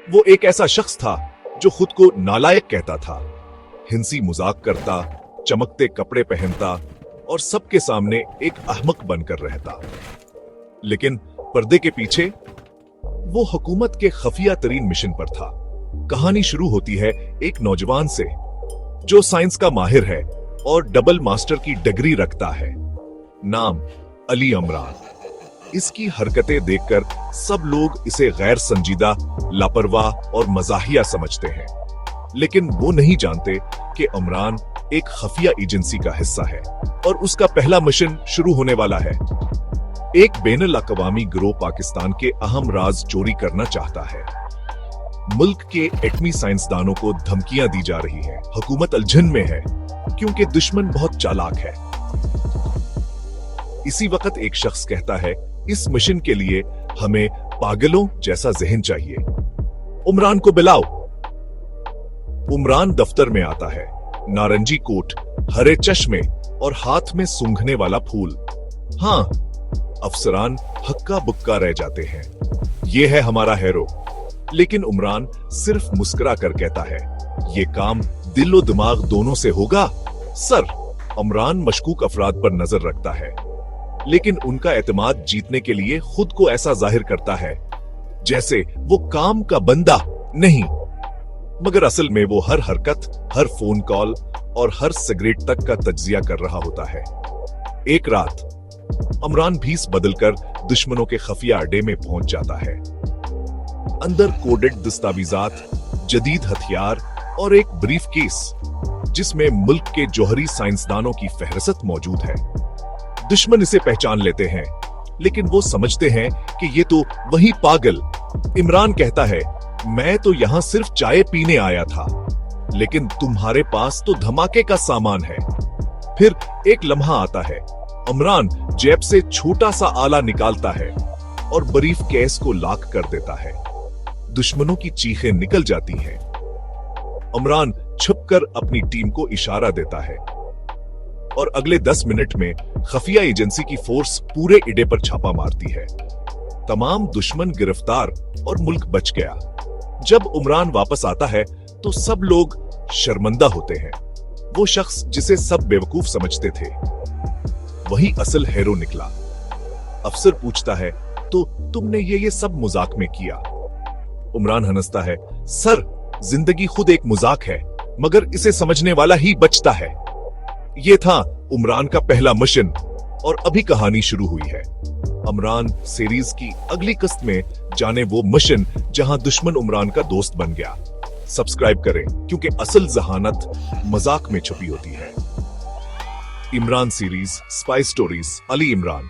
वो एक ऐसा शख्स था जो खुद को नालायक कहता था, हिंसी मजाक करता, चमकते कपड़े पहनता और सबके सामने एक अहमक बनकर रहता। लेकिन पर्दे के पीछे वो हुकूमत के खफिया तरीन मिशन पर था। कहानी शुरू होती है एक नौजवान से जो साइंस का माहिर है और डबल मास्टर की डिग्री रखता है। नाम अली इमरान। इसकी हरकतें देखकर सब लोग इसे गैर संजीदा, लापरवाह और मजाहिया समझते हैं, लेकिन वो नहीं जानते कि इमरान एक खफिया एजेंसी का हिस्सा है और उसका पहला मिशन शुरू होने वाला है। एक बैनुल-अक़वामी गिरोह पाकिस्तान के अहम राज चोरी करना चाहता है। मुल्क के एटमी साइंसदानों को धमकियां दी जा रही है। हुकूमत उलझन में है क्योंकि दुश्मन बहुत चालाक है। इसी वक्त एक शख्स कहता है, इस मिशन के लिए हमें पागलों जैसा जहन चाहिए, इमरान को बुलाओ। इमरान दफ्तर में आता है, नारंगी कोट, हरे चश्मे और हाथ में सूंघने वाला फूल। हाँ, अफसरान हक्का बुक्का रह जाते हैं, ये है हमारा हीरो। लेकिन इमरान सिर्फ मुस्कुरा कर कहता है, ये काम दिलो दिमाग दोनों से होगा सर। इमरान मशकूक अफराद पर नजर रखता है, लेकिन उनका एतमाद जीतने के लिए खुद को ऐसा जाहिर करता है जैसे वो काम का बंदा नहीं, मगर असल में वो हर हरकत, हर फोन कॉल और हर सिगरेट तक का तज्जिया कर रहा होता है। एक रात इमरान भीस बदलकर दुश्मनों के खफिया अड्डे में पहुंच जाता है। अंदर कोडेड दस्तावेजात, जदीद हथियार और एक ब्रीफ केस जिसमें मुल्क के जौहरी साइंसदानों की फहरिस्त मौजूद है। दुश्मन इसे पहचान लेते हैं, लेकिन वो समझते हैं कि ये तो वही पागल। इमरान कहता है, मैं तो यहां सिर्फ चाय पीने आया था, लेकिन तुम्हारे पास तो धमाके का सामान है। फिर एक लम्हा आता है, इमरान जेब से छोटा सा आला निकालता है और ब्रीफ केस को लॉक कर देता है। दुश्मनों की चीखें निकल जाती हैं। इमरान छुपकर अपनी टीम को इशारा देता है और अगले 10 मिनट में खफिया एजेंसी की फोर्स पूरे अड्डे पर छापा मारती है। तमाम दुश्मन गिरफ्तार और मुल्क बच गया। जब इमरान वापस आता है तो सब लोग शर्मिंदा होते हैं। वो शख्स जिसे सब बेवकूफ समझते थे वही असल हीरो निकला। अफसर पूछता है, तो तुमने ये सब मजाक में किया? इमरान हंसता है, सर, जिंदगी खुद एक मजाक है, मगर इसे समझने वाला ही बचता है। ये था इमरान का पहला मिशन और अभी कहानी शुरू हुई है। इमरान सीरीज की अगली किस्त में जाने वो मिशन जहां दुश्मन इमरान का दोस्त बन गया। सब्सक्राइब करें क्योंकि असल जहानत मजाक में छुपी होती है। Imran series, spy stories, Ali Imran.